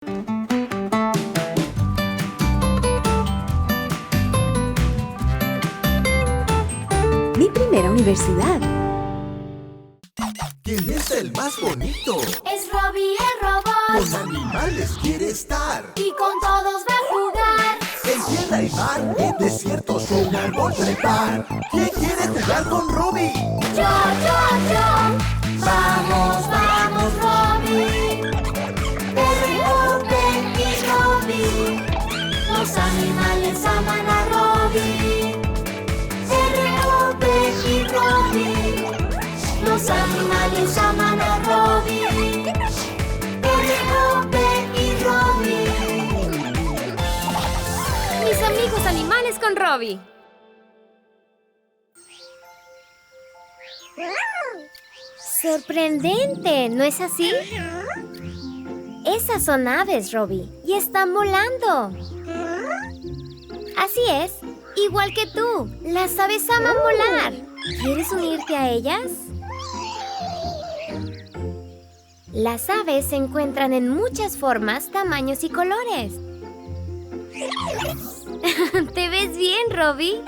Mi primera universidad. ¿Quién es el más bonito? Es Robbie el robot. Con animales quiere estar. Y con todos va a jugar. En tierra y mar, en desiertos o un árbol trepar. ¿Quién quiere jugar con Robbie? Yo. Vamos, vamos, Robbie. R.O.B. y Robbie. Los animales aman a Robbie. R.O.B. y Robbie. Los animales aman a Robbie. R.O.B. y Robbie. Mis amigos animales con Robbie. Sorprendente, ¿no es así? Esas son aves, Robbie, y están volando. Así es, igual que tú. Las aves aman volar. ¿Quieres unirte a ellas? Las aves se encuentran en muchas formas, tamaños y colores. ¿Te ves bien, Robbie?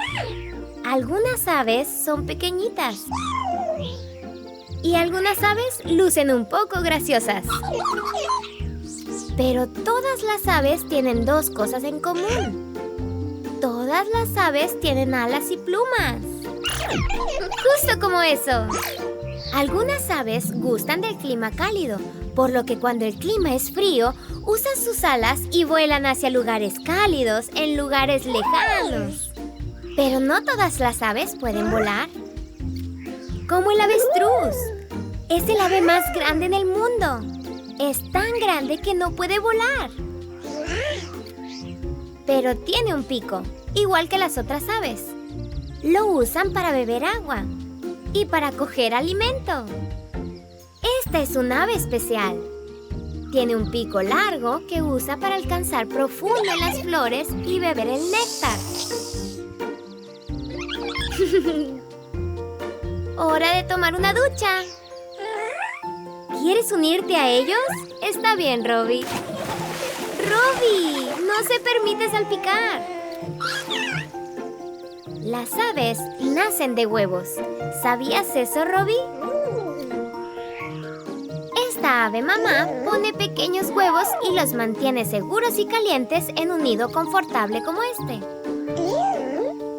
Algunas aves son pequeñitas. Y algunas aves lucen un poco graciosas. Pero todas las aves tienen dos cosas en común. Todas las aves tienen alas y plumas. Justo como eso. Algunas aves gustan del clima cálido, por lo que cuando el clima es frío, usan sus alas y vuelan hacia lugares cálidos en lugares lejanos. Pero no todas las aves pueden volar. Como el avestruz. Es el ave más grande en el mundo. Es tan grande que no puede volar. Pero tiene un pico, igual que las otras aves. Lo usan para beber agua y para coger alimento. Esta es un ave especial. Tiene un pico largo que usa para alcanzar profundo en las flores y beber el néctar. ¡Hora de tomar una ducha! ¿Quieres unirte a ellos? Está bien, Robbie. ¡Robbie! ¡No se permite salpicar! Las aves nacen de huevos. ¿Sabías eso, Robbie? Esta ave mamá pone pequeños huevos y los mantiene seguros y calientes en un nido confortable como este.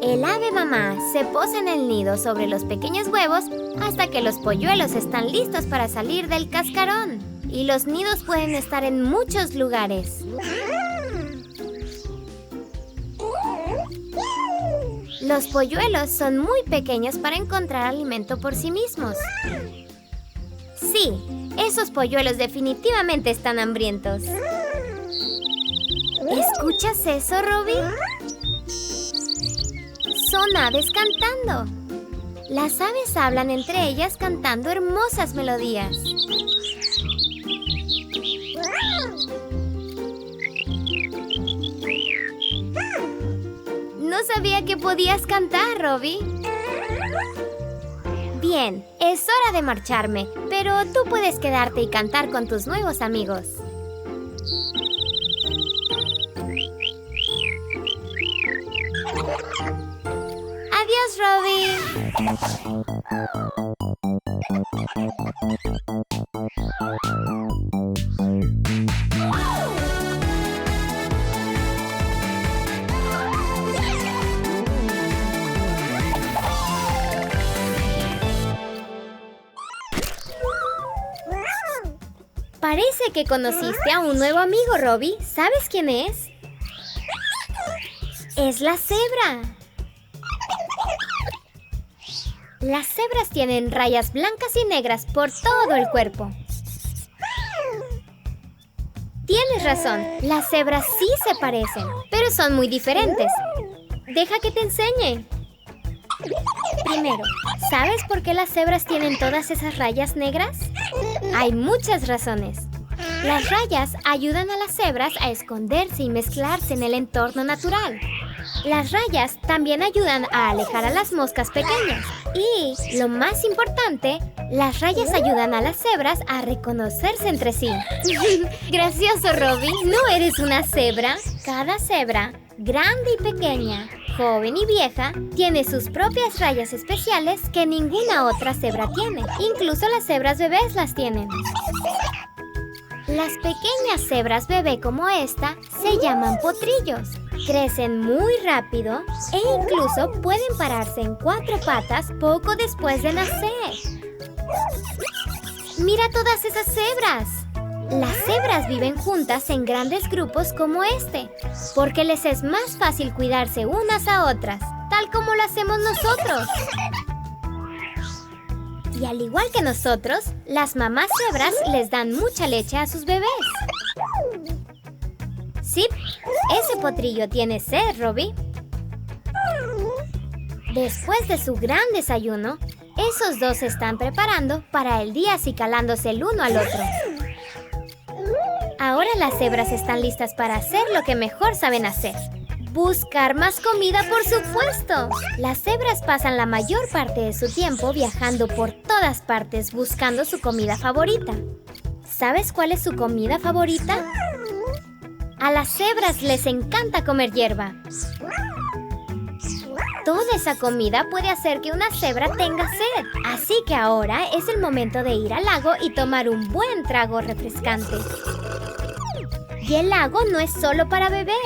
El ave mamá se posa en el nido sobre los pequeños huevos hasta que los polluelos están listos para salir del cascarón. Y los nidos pueden estar en muchos lugares. Los polluelos son muy pequeños para encontrar alimento por sí mismos. Sí, esos polluelos definitivamente están hambrientos. ¿Escuchas eso, Robbie? Son aves cantando. Las aves hablan entre ellas cantando hermosas melodías. No sabía que podías cantar, Robbie. Bien, es hora de marcharme, pero tú puedes quedarte y cantar con tus nuevos amigos. Adiós, Robbie. Parece que conociste a un nuevo amigo, Robbie. ¿Sabes quién es? Es la cebra. Las cebras tienen rayas blancas y negras por todo el cuerpo. Tienes razón, las cebras sí se parecen, pero son muy diferentes. Deja que te enseñe. Primero, ¿sabes por qué las cebras tienen todas esas rayas negras? Hay muchas razones. Las rayas ayudan a las cebras a esconderse y mezclarse en el entorno natural. Las rayas también ayudan a alejar a las moscas pequeñas. Y, lo más importante, las rayas ayudan a las cebras a reconocerse entre sí. Gracioso, Robbie. ¿No eres una cebra? Cada cebra, grande y pequeña, joven y vieja, tiene sus propias rayas especiales que ninguna otra cebra tiene. Incluso las cebras bebés las tienen. Las pequeñas cebras bebé como esta se llaman potrillos. Crecen muy rápido e incluso pueden pararse en 4 patas poco después de nacer. ¡Mira todas esas cebras! Las cebras viven juntas en grandes grupos como este, porque les es más fácil cuidarse unas a otras, tal como lo hacemos nosotros. Y al igual que nosotros, las mamás cebras les dan mucha leche a sus bebés. Sí, ese potrillo tiene sed, Robbie. Después de su gran desayuno, esos dos se están preparando para el día acicalándose el uno al otro. Ahora las cebras están listas para hacer lo que mejor saben hacer. ¡Buscar más comida, por supuesto! Las cebras pasan la mayor parte de su tiempo viajando por todas partes buscando su comida favorita. ¿Sabes cuál es su comida favorita? A las cebras les encanta comer hierba. Toda esa comida puede hacer que una cebra tenga sed. Así que ahora es el momento de ir al lago y tomar un buen trago refrescante. Y el lago no es solo para beber.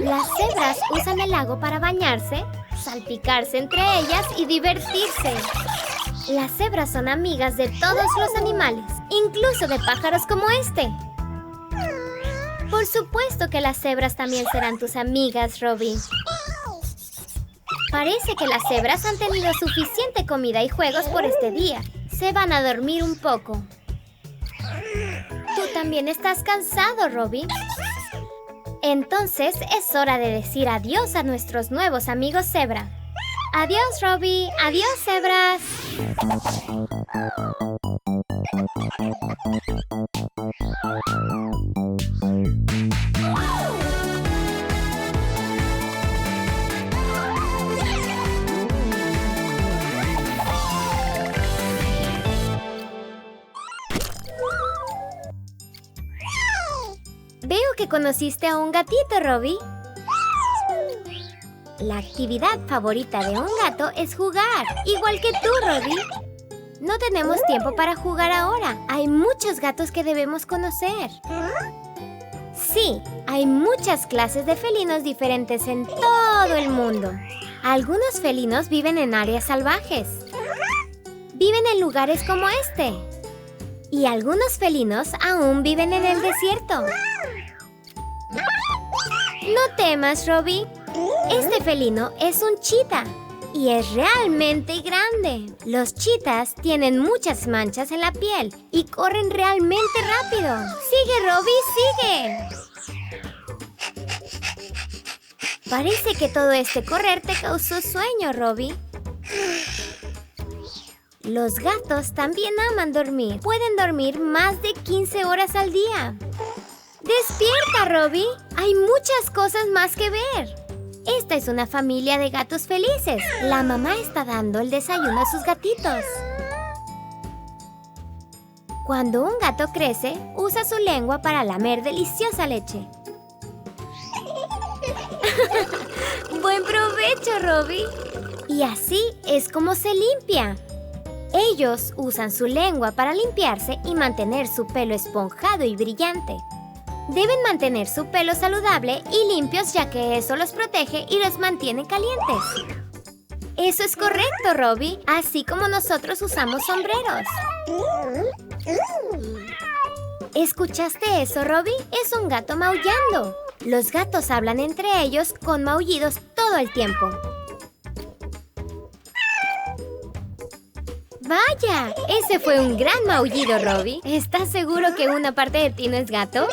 Las cebras usan el lago para bañarse, salpicarse entre ellas y divertirse. Las cebras son amigas de todos los animales, incluso de pájaros como este. Por supuesto que las cebras también serán tus amigas, Robbie. Parece que las cebras han tenido suficiente comida y juegos por este día. Se van a dormir un poco. Tú también estás cansado, Robbie. Entonces es hora de decir adiós a nuestros nuevos amigos cebra. Adiós, Robbie. Adiós, cebras. Veo que conociste a un gatito, Robbie. La actividad favorita de un gato es jugar, igual que tú, Robbie. No tenemos tiempo para jugar ahora. Hay muchos gatos que debemos conocer. Sí, hay muchas clases de felinos diferentes en todo el mundo. Algunos felinos viven en áreas salvajes. Viven en lugares como este. Y algunos felinos aún viven en el desierto. No temas, Robbie. Este felino es un chita y es realmente grande. Los chitas tienen muchas manchas en la piel y corren realmente rápido. ¡Sigue, Robbie, sigue! Parece que todo este correr te causó sueño, Robbie. Los gatos también aman dormir. Pueden dormir más de 15 horas al día. ¡Despierta, Robbie! Hay muchas cosas más que ver. Esta es una familia de gatos felices. La mamá está dando el desayuno a sus gatitos. Cuando un gato crece, usa su lengua para lamer deliciosa leche. ¡Buen provecho, Robbie! Y así es como se limpia. Ellos usan su lengua para limpiarse y mantener su pelo esponjado y brillante. Deben mantener su pelo saludable y limpios, ya que eso los protege y los mantiene calientes. Eso es correcto, Robbie, así como nosotros usamos sombreros. ¿Escuchaste eso, Robbie? Es un gato maullando. Los gatos hablan entre ellos con maullidos todo el tiempo. ¡Vaya! Ese fue un gran maullido, Robbie. ¿Estás seguro que una parte de ti no es gato?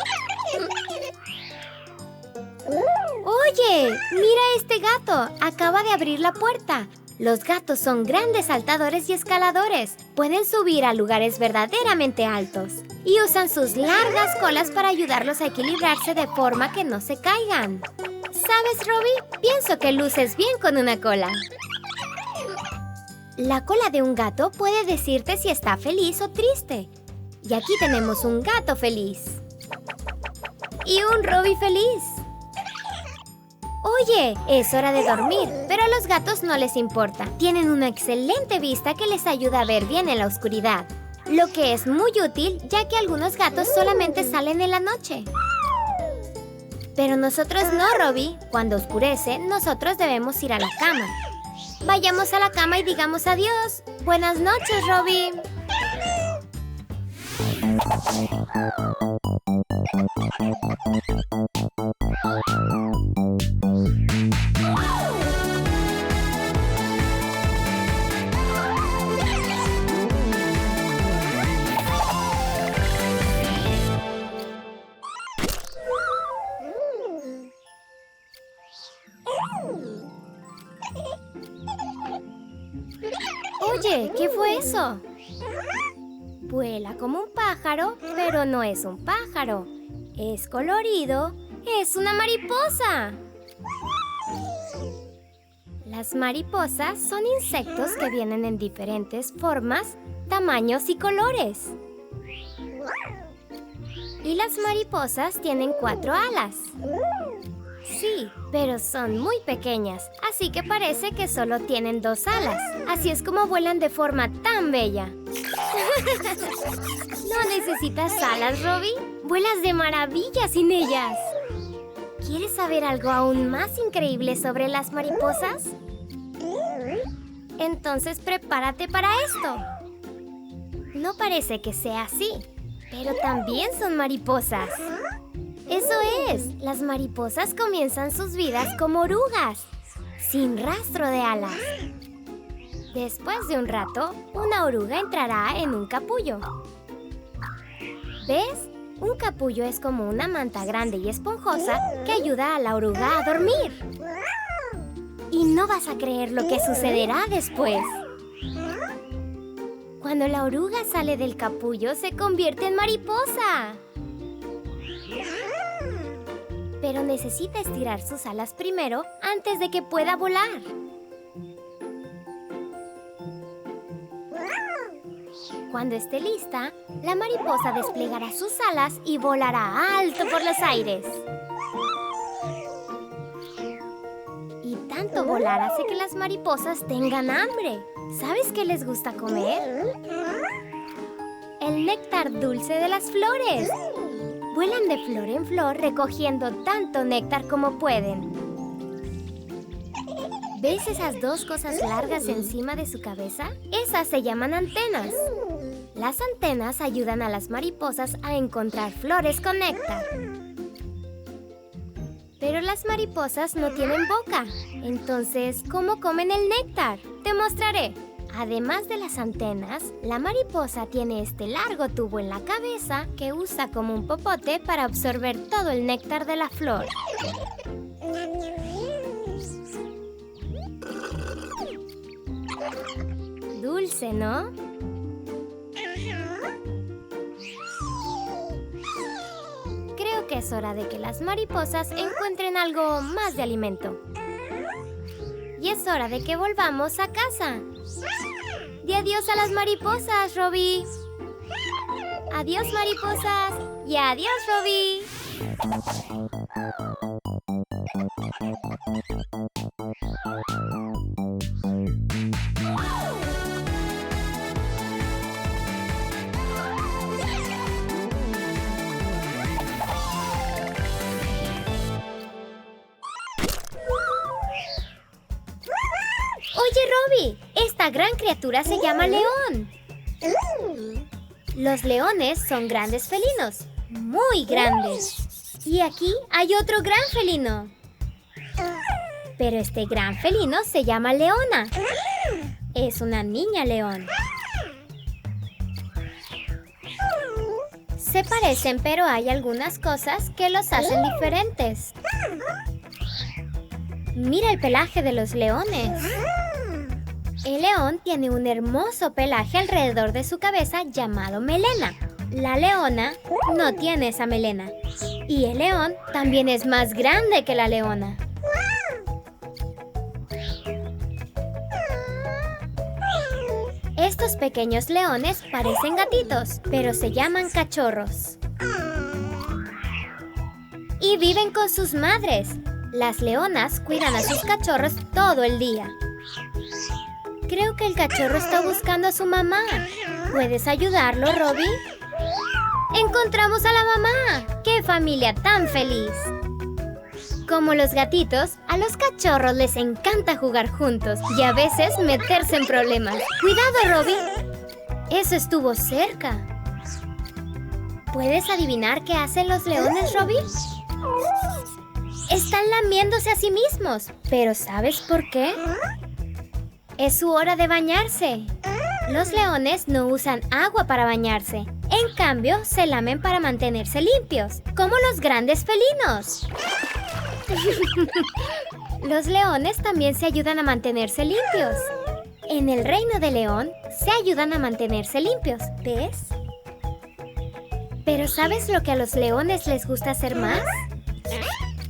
¡Oye! ¡Mira este gato! Acaba de abrir la puerta. Los gatos son grandes saltadores y escaladores. Pueden subir a lugares verdaderamente altos. Y usan sus largas colas para ayudarlos a equilibrarse de forma que no se caigan. ¿Sabes, Robbie? Pienso que luces bien con una cola. La cola de un gato puede decirte si está feliz o triste. Y aquí tenemos un gato feliz. Y un Robbie feliz. Oye, es hora de dormir, pero a los gatos no les importa. Tienen una excelente vista que les ayuda a ver bien en la oscuridad. Lo que es muy útil, ya que algunos gatos solamente salen en la noche. Pero nosotros no, Robbie. Cuando oscurece, nosotros debemos ir a la cama. Vayamos a la cama y digamos adiós. Buenas noches, Robbie. Oye, ¿qué fue eso? Vuela como un pájaro, pero no es un pájaro. Es colorido, es una mariposa. Las mariposas son insectos que vienen en diferentes formas, tamaños y colores. Y las mariposas tienen 4 alas. Sí, pero son muy pequeñas, así que parece que solo tienen 2 alas. Así es como vuelan de forma tan bella. ¿No necesitas alas, Robbie? Vuelas de maravilla sin ellas. ¿Quieres saber algo aún más increíble sobre las mariposas? Entonces prepárate para esto. No parece que sea así, pero también son mariposas. Eso es, las mariposas comienzan sus vidas como orugas, sin rastro de alas. Después de un rato, una oruga entrará en un capullo. ¿Ves? Un capullo es como una manta grande y esponjosa que ayuda a la oruga a dormir. Y no vas a creer lo que sucederá después. Cuando la oruga sale del capullo, se convierte en mariposa. Pero necesita estirar sus alas primero antes de que pueda volar. Cuando esté lista, la mariposa desplegará sus alas y volará alto por los aires. Y tanto volar hace que las mariposas tengan hambre. ¿Sabes qué les gusta comer? El néctar dulce de las flores. Vuelan de flor en flor recogiendo tanto néctar como pueden. ¿Ves esas 2 cosas largas encima de su cabeza? Esas se llaman antenas. Las antenas ayudan a las mariposas a encontrar flores con néctar. Pero las mariposas no tienen boca. Entonces, ¿cómo comen el néctar? Te mostraré. Además de las antenas, la mariposa tiene este largo tubo en la cabeza que usa como un popote para absorber todo el néctar de la flor. Dulce, ¿no? Creo que es hora de que las mariposas encuentren algo más de alimento. Y es hora de que volvamos a casa. Di adiós a las mariposas, Robbie. Adiós, mariposas. Y adiós, Robbie. Oye, Robbie, esta gran criatura se llama león. Los leones son grandes felinos, muy grandes. Y aquí hay otro gran felino. Pero este gran felino se llama Leona. Es una niña león. Se parecen, pero hay algunas cosas que los hacen diferentes. Mira el pelaje de los leones. El león tiene un hermoso pelaje alrededor de su cabeza llamado melena. La leona no tiene esa melena. Y el león también es más grande que la leona. pequeños leones parecen gatitos, pero se llaman cachorros. Y viven con sus madres. Las leonas cuidan a sus cachorros todo el día. Creo que el cachorro está buscando a su mamá. ¿Puedes ayudarlo, Robbie? ¡Encontramos a la mamá! ¡Qué familia tan feliz! Como los gatitos, a los cachorros les encanta jugar juntos y a veces meterse en problemas. ¡Cuidado, Robbie! Eso estuvo cerca. ¿Puedes adivinar qué hacen los leones, Robbie? Están lamiéndose a sí mismos. ¿Pero sabes por qué? Es su hora de bañarse. Los leones no usan agua para bañarse. En cambio, se lamen para mantenerse limpios, como los grandes felinos. Los leones también se ayudan a mantenerse limpios. En el reino de León, se ayudan a mantenerse limpios, ¿ves? ¿Pero sabes lo que a los leones les gusta hacer más?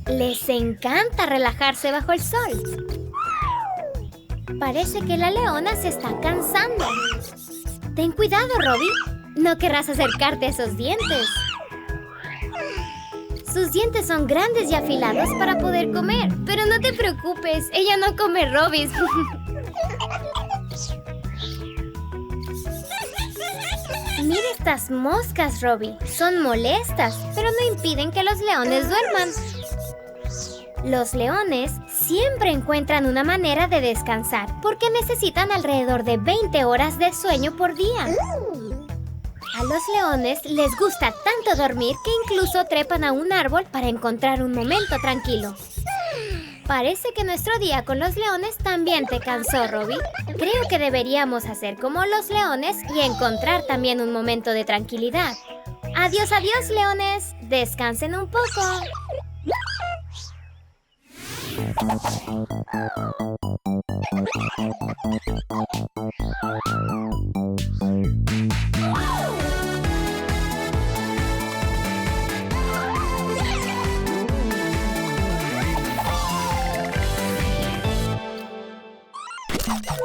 Les encanta relajarse bajo el sol. Parece que la leona se está cansando. Ten cuidado, Robbie. No querrás acercarte a esos dientes. Sus dientes son grandes y afilados para poder comer. Pero no te preocupes, ella no come Robbies. Mira estas moscas, Robbie. Son molestas, pero no impiden que los leones duerman. Los leones siempre encuentran una manera de descansar porque necesitan alrededor de 20 horas de sueño por día. A los leones les gusta tanto dormir que incluso trepan a un árbol para encontrar un momento tranquilo. Parece que nuestro día con los leones también te cansó, Robbie. Creo que deberíamos hacer como los leones y encontrar también un momento de tranquilidad. Adiós, adiós, leones. Descansen un poco.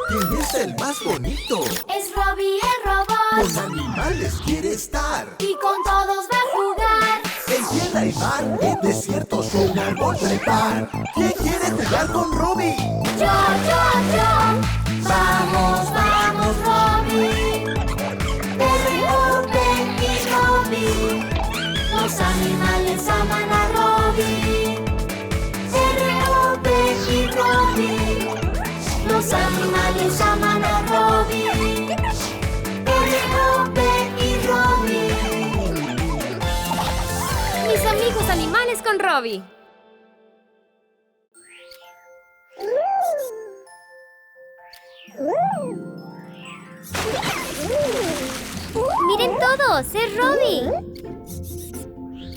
¿Quién es el más bonito? Es Robbie el robot. Con animales quiere estar. Y con todos va a jugar. En tierra y mar, en desiertos o un árbol trepar. ¿Quién quiere jugar con Robbie? Yo. Vamos, vamos, Robbie. R.O.B. y Robbie. Los animales aman a Robbie. R.O.B. y Robbie. Los animales aman a Robbie. R.O.B. y Robbie. Mis amigos animales con Robbie. ¡Miren todos! ¡Es Robbie!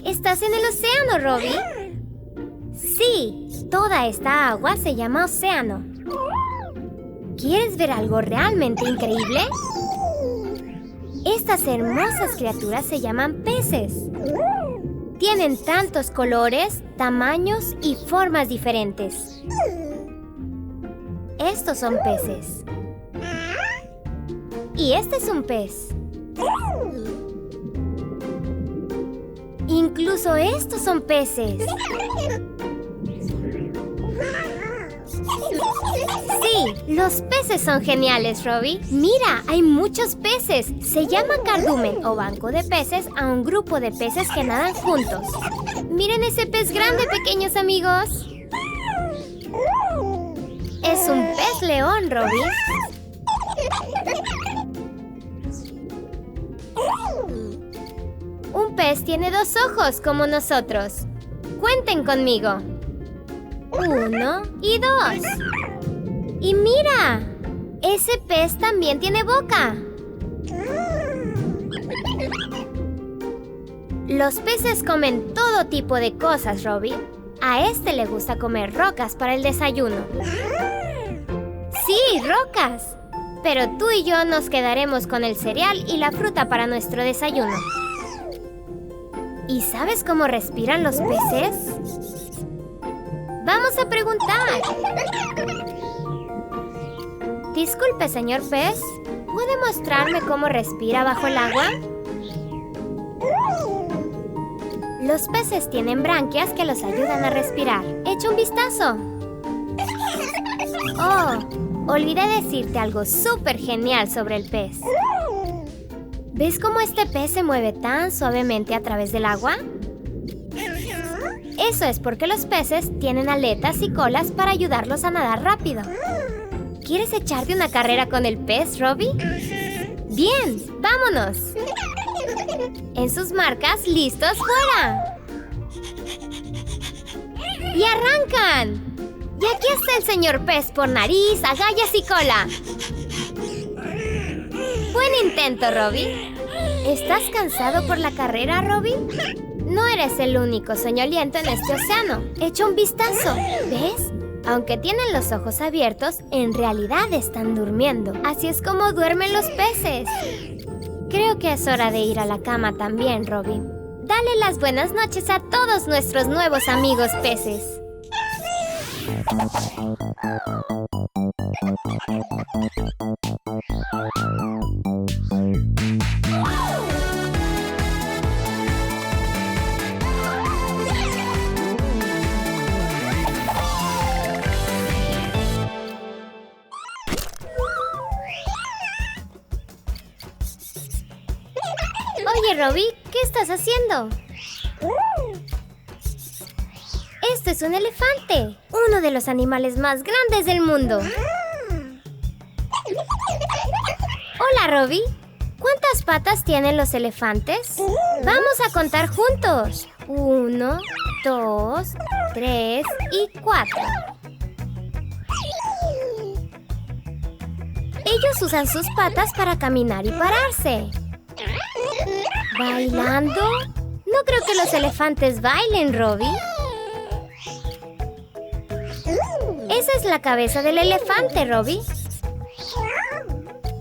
¿Estás en el océano, Robbie? Sí, toda esta agua se llama océano. ¿Quieres ver algo realmente increíble? Estas hermosas criaturas se llaman peces. Tienen tantos colores, tamaños y formas diferentes. Estos son peces. Y este es un pez. Incluso estos son peces. Sí, los peces son geniales, Robbie. Mira, hay muchos peces. Se llama cardumen o banco de peces a un grupo de peces que nadan juntos. Miren ese pez grande, pequeños amigos. Es un pez león, Robbie. Un pez tiene 2 ojos como nosotros. Cuenten conmigo. 1 y 2. ¡Y mira! Ese pez también tiene boca. Los peces comen todo tipo de cosas, Robbie. A este le gusta comer rocas para el desayuno. Sí, rocas. Pero tú y yo nos quedaremos con el cereal y la fruta para nuestro desayuno. ¿Y sabes cómo respiran los peces? Vamos a preguntar. Disculpe, señor pez. ¿Puede mostrarme cómo respira bajo el agua? Los peces tienen branquias que los ayudan a respirar. ¡Echa un vistazo! ¡Oh! Olvidé decirte algo súper genial sobre el pez. ¿Ves cómo este pez se mueve tan suavemente a través del agua? Eso es porque los peces tienen aletas y colas para ayudarlos a nadar rápido. ¿Quieres echarte una carrera con el pez, Robbie? ¡Bien! ¡Vámonos! En sus marcas, ¡listos, fuera! ¡Y arrancan! Y aquí está el señor pez por nariz, agallas y cola. Buen intento, Robbie. ¿Estás cansado por la carrera, Robbie? No eres el único soñoliento en este océano. Echa un vistazo. ¿Ves? Aunque tienen los ojos abiertos, en realidad están durmiendo. Así es como duermen los peces. Creo que es hora de ir a la cama también, Robbie. Dale las buenas noches a todos nuestros nuevos amigos peces. Oye, Robbie, ¿qué estás haciendo? Esto es un elefante, uno de los animales más grandes del mundo. Hola, Robbie. ¿Cuántas patas tienen los elefantes? Vamos a contar juntos. 1, 2, 3 y 4. Ellos usan sus patas para caminar y pararse. ¿Bailando? No creo que los elefantes bailen, Robbie. Esa es la cabeza del elefante, Robbie.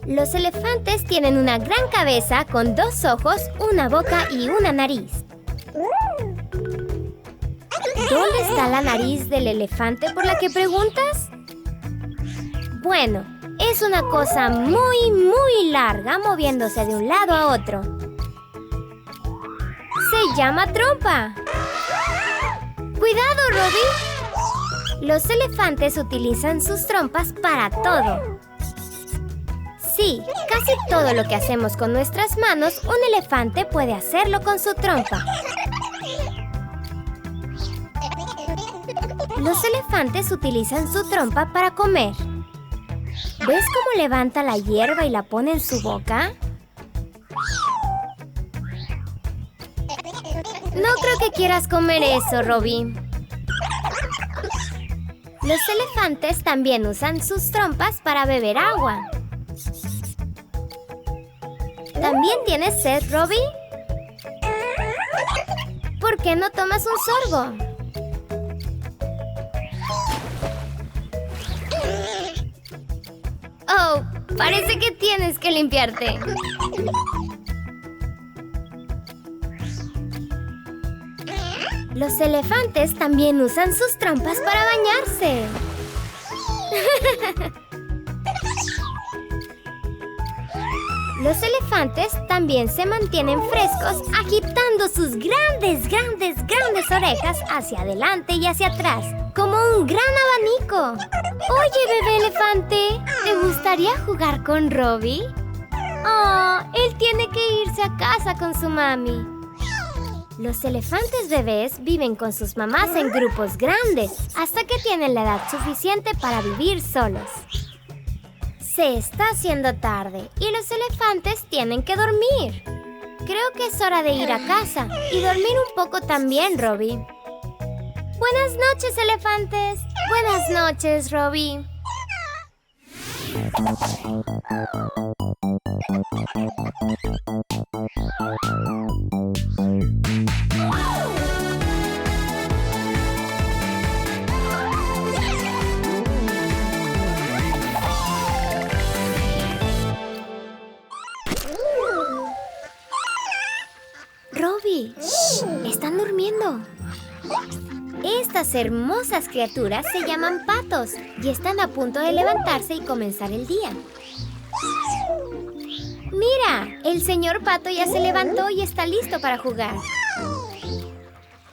Los elefantes tienen una gran cabeza con 2 ojos, una boca y una nariz. ¿Dónde está la nariz del elefante por la que preguntas? Bueno, es una cosa muy, muy larga moviéndose de un lado a otro. Se llama trompa. ¡Cuidado, Robbie! Los elefantes utilizan sus trompas para todo. Sí, casi todo lo que hacemos con nuestras manos, un elefante puede hacerlo con su trompa. Los elefantes utilizan su trompa para comer. ¿Ves cómo levanta la hierba y la pone en su boca? No creo que quieras comer eso, Robbie. Los elefantes también usan sus trompas para beber agua. ¿También tienes sed, Robbie? ¿Por qué no tomas un sorbo? Oh, parece que tienes que limpiarte. Los elefantes también usan sus trompas para bañarse. Los elefantes también se mantienen frescos agitando sus grandes orejas hacia adelante y hacia atrás, como un gran abanico. Oye, bebé elefante, ¿te gustaría jugar con Robbie? Oh, él tiene que irse a casa con su mami. Los elefantes bebés viven con sus mamás en grupos grandes hasta que tienen la edad suficiente para vivir solos. Se está haciendo tarde y los elefantes tienen que dormir. Creo que es hora de ir a casa y dormir un poco también, Robbie. Buenas noches, elefantes. Buenas noches, Robbie. Robbie, ¡shh! Están durmiendo. Estas hermosas criaturas se llaman patos y están a punto de levantarse y comenzar el día. Mira, el señor pato ya se levantó y está listo para jugar.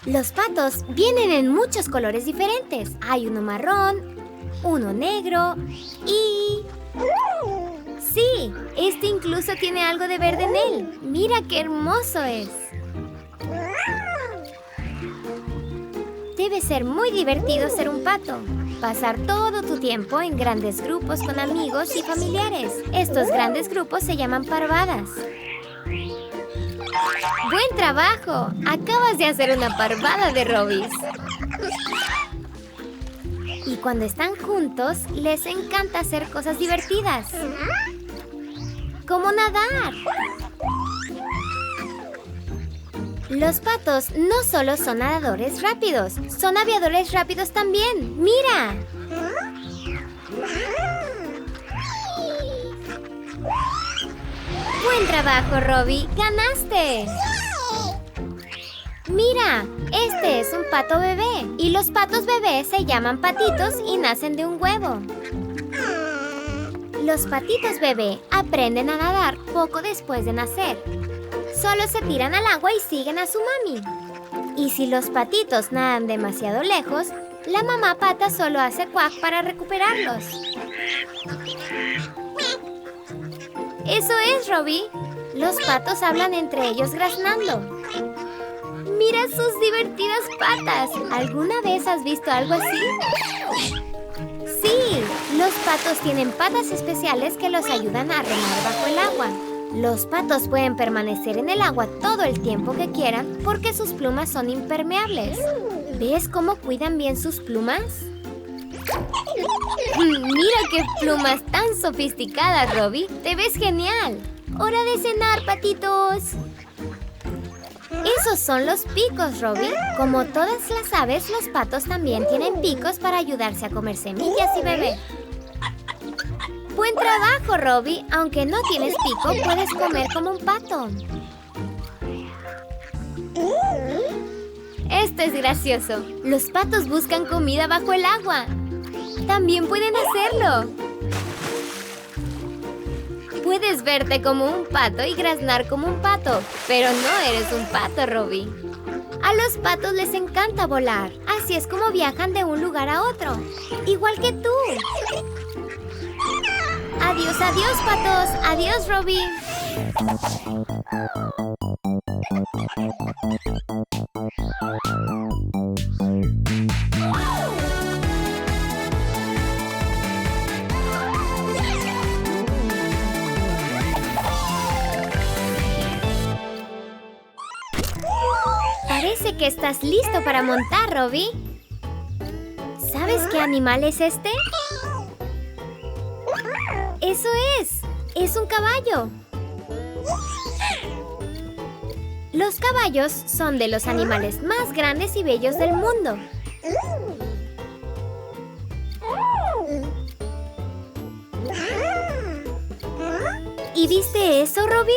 Los patos vienen en muchos colores diferentes. Hay uno marrón, uno negro y... ¡sí! Este incluso tiene algo de verde en él. ¡Mira qué hermoso es! Debe ser muy divertido ser un pato. Pasar todo tu tiempo en grandes grupos con amigos y familiares. Estos grandes grupos se llaman parvadas. ¡Buen trabajo! Acabas de hacer una parvada de Robbies. Y cuando están juntos, les encanta hacer cosas divertidas. Como nadar. Los patos no solo son nadadores rápidos, son aviadores rápidos también. ¡Mira! ¡Buen trabajo, Robbie! ¡Ganaste! Mira, este es un pato bebé. Y los patos bebés se llaman patitos y nacen de un huevo. Los patitos bebé aprenden a nadar poco después de nacer. Solo se tiran al agua y siguen a su mami. Y si los patitos nadan demasiado lejos, la mamá pata solo hace cuac para recuperarlos. Eso es, Robbie. Los patos hablan entre ellos graznando. ¡Mira sus divertidas patas! ¿Alguna vez has visto algo así? Sí, los patos tienen patas especiales que los ayudan a remar bajo el agua. Los patos pueden permanecer en el agua todo el tiempo que quieran porque sus plumas son impermeables. ¿Ves cómo cuidan bien sus plumas? ¡Mira qué plumas tan sofisticadas, Robbie! ¡Te ves genial! ¡Hora de cenar, patitos! Esos son los picos, Robbie. Como todas las aves, los patos también tienen picos para ayudarse a comer semillas y beber. ¡Buen trabajo, Robbie! Aunque no tienes pico, puedes comer como un pato. Esto es gracioso. Los patos buscan comida bajo el agua. También pueden hacerlo. Puedes verte como un pato y graznar como un pato, pero no eres un pato, Robbie. A los patos les encanta volar. Así es como viajan de un lugar a otro. Igual que tú. Adiós, adiós, patos. Adiós, Robbie. Parece que estás listo para montar, Robbie. ¿Sabes qué animal es este? ¡Eso es! ¡Es un caballo! Los caballos son de los animales más grandes y bellos del mundo. ¿Y viste eso, Robbie?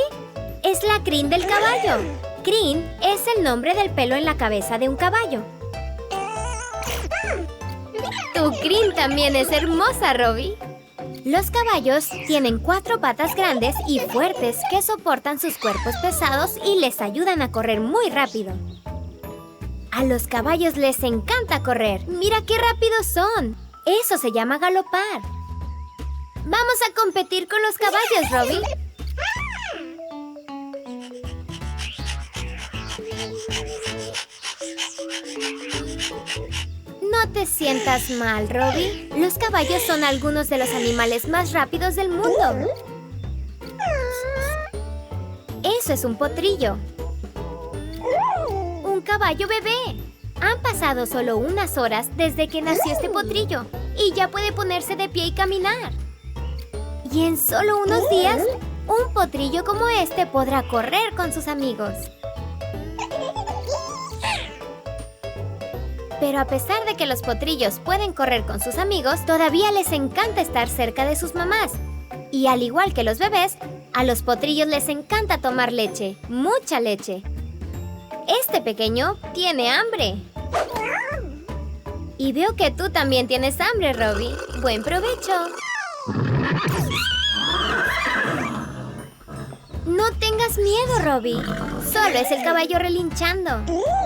Es la crin del caballo. Crin es el nombre del pelo en la cabeza de un caballo. Tu crin también es hermosa, Robbie. Los caballos tienen 4 patas grandes y fuertes que soportan sus cuerpos pesados y les ayudan a correr muy rápido. A los caballos les encanta correr. ¡Mira qué rápidos son! Eso se llama galopar. ¡Vamos a competir con los caballos, Robbie! No te sientas mal, Robbie. Los caballos son algunos de los animales más rápidos del mundo. Eso es un potrillo. Un caballo bebé. Han pasado solo unas horas desde que nació este potrillo y ya puede ponerse de pie y caminar. Y en solo unos días, un potrillo como este podrá correr con sus amigos. Pero a pesar de que los potrillos pueden correr con sus amigos, todavía les encanta estar cerca de sus mamás. Y al igual que los bebés, a los potrillos les encanta tomar leche, mucha leche. Este pequeño tiene hambre. Y veo que tú también tienes hambre, Robbie. ¡Buen provecho! No tengas miedo, Robbie. Solo es el caballo relinchando.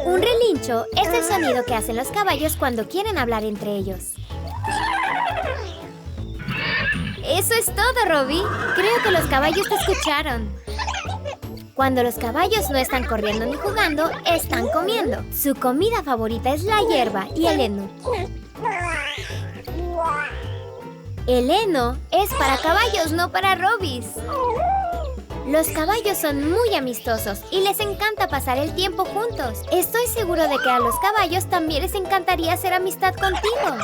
Un relincho es el sonido que hacen los caballos cuando quieren hablar entre ellos. Eso es todo, Robbie. Creo que los caballos te escucharon. Cuando los caballos no están corriendo ni jugando, están comiendo. Su comida favorita es la hierba y el heno. El heno es para caballos, no para Robbies. Los caballos son muy amistosos y les encanta pasar el tiempo juntos. Estoy seguro de que a los caballos también les encantaría hacer amistad contigo.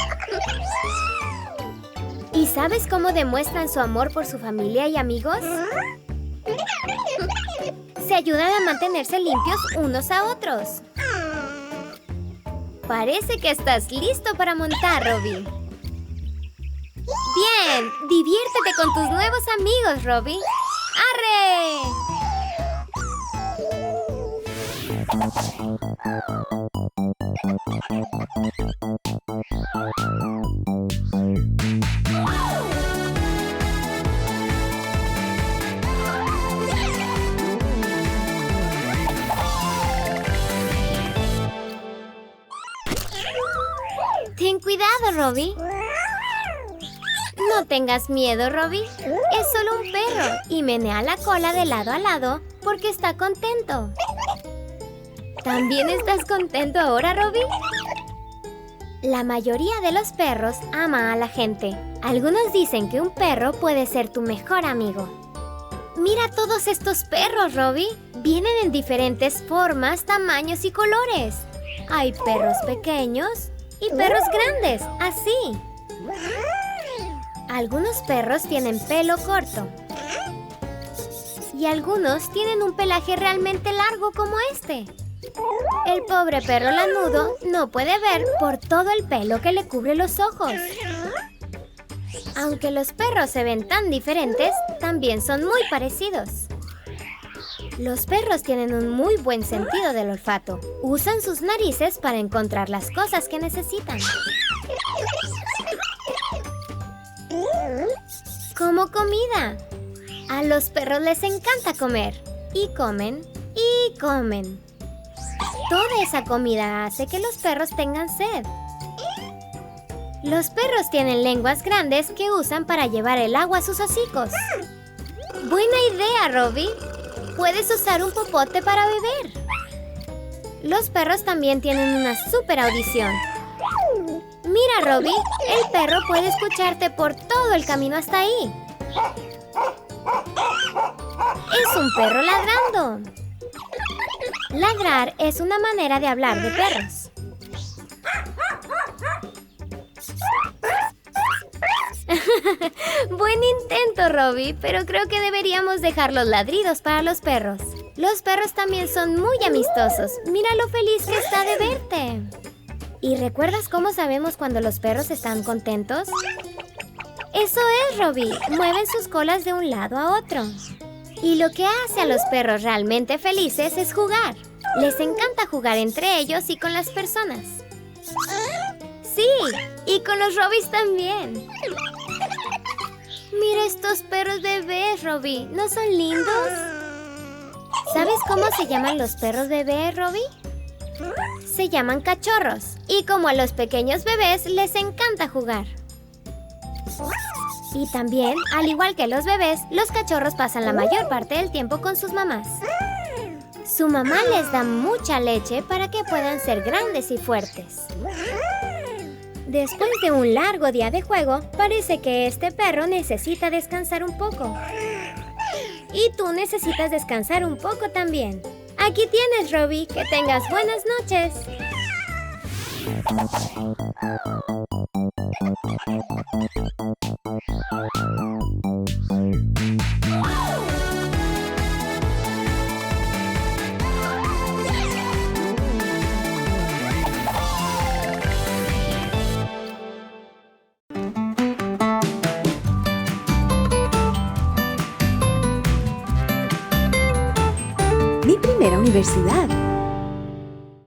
¿Y sabes cómo demuestran su amor por su familia y amigos? Se ayudan a mantenerse limpios unos a otros. Parece que estás listo para montar, Robbie. Bien, diviértete con tus nuevos amigos, Robbie. ¡Arre! Ten cuidado, Robbie. No tengas miedo, Robbie. Es solo un perro y menea la cola de lado a lado porque está contento. ¿También estás contento ahora, Robbie? La mayoría de los perros ama a la gente. Algunos dicen que un perro puede ser tu mejor amigo. Mira todos estos perros, Robbie. Vienen en diferentes formas, tamaños y colores. Hay perros pequeños y perros grandes, así. Algunos perros tienen pelo corto. Y algunos tienen un pelaje realmente largo como este. El pobre perro lanudo no puede ver por todo el pelo que le cubre los ojos. Aunque los perros se ven tan diferentes, también son muy parecidos. Los perros tienen un muy buen sentido del olfato. Usan sus narices para encontrar las cosas que necesitan. Como comida. A los perros les encanta comer. Y comen, y comen. Toda esa comida hace que los perros tengan sed. Los perros tienen lenguas grandes que usan para llevar el agua a sus hocicos. Buena idea, Robbie. Puedes usar un popote para beber. Los perros también tienen una súper audición. Mira, Robbie, el perro puede escucharte por todo el camino hasta ahí. Es un perro ladrando. Ladrar es una manera de hablar de perros. Buen intento, Robbie, pero creo que deberíamos dejar los ladridos para los perros. Los perros también son muy amistosos. Mira lo feliz que está de verte. ¿Y recuerdas cómo sabemos cuando los perros están contentos? Eso es, Robbie. Mueven sus colas de un lado a otro. Y lo que hace a los perros realmente felices es jugar. Les encanta jugar entre ellos y con las personas. Sí, y con los Robbies también. Mira estos perros bebés, Robbie. ¿No son lindos? ¿Sabes cómo se llaman los perros bebés, Robbie? Se llaman cachorros. Y como a los pequeños bebés les encanta jugar. Y también, al igual que los bebés, los cachorros pasan la mayor parte del tiempo con sus mamás. Su mamá les da mucha leche para que puedan ser grandes y fuertes. Después de un largo día de juego, parece que este perro necesita descansar un poco. Y tú necesitas descansar un poco también. Aquí tienes, Robbie. Que tengas buenas noches. Mi primera universidad.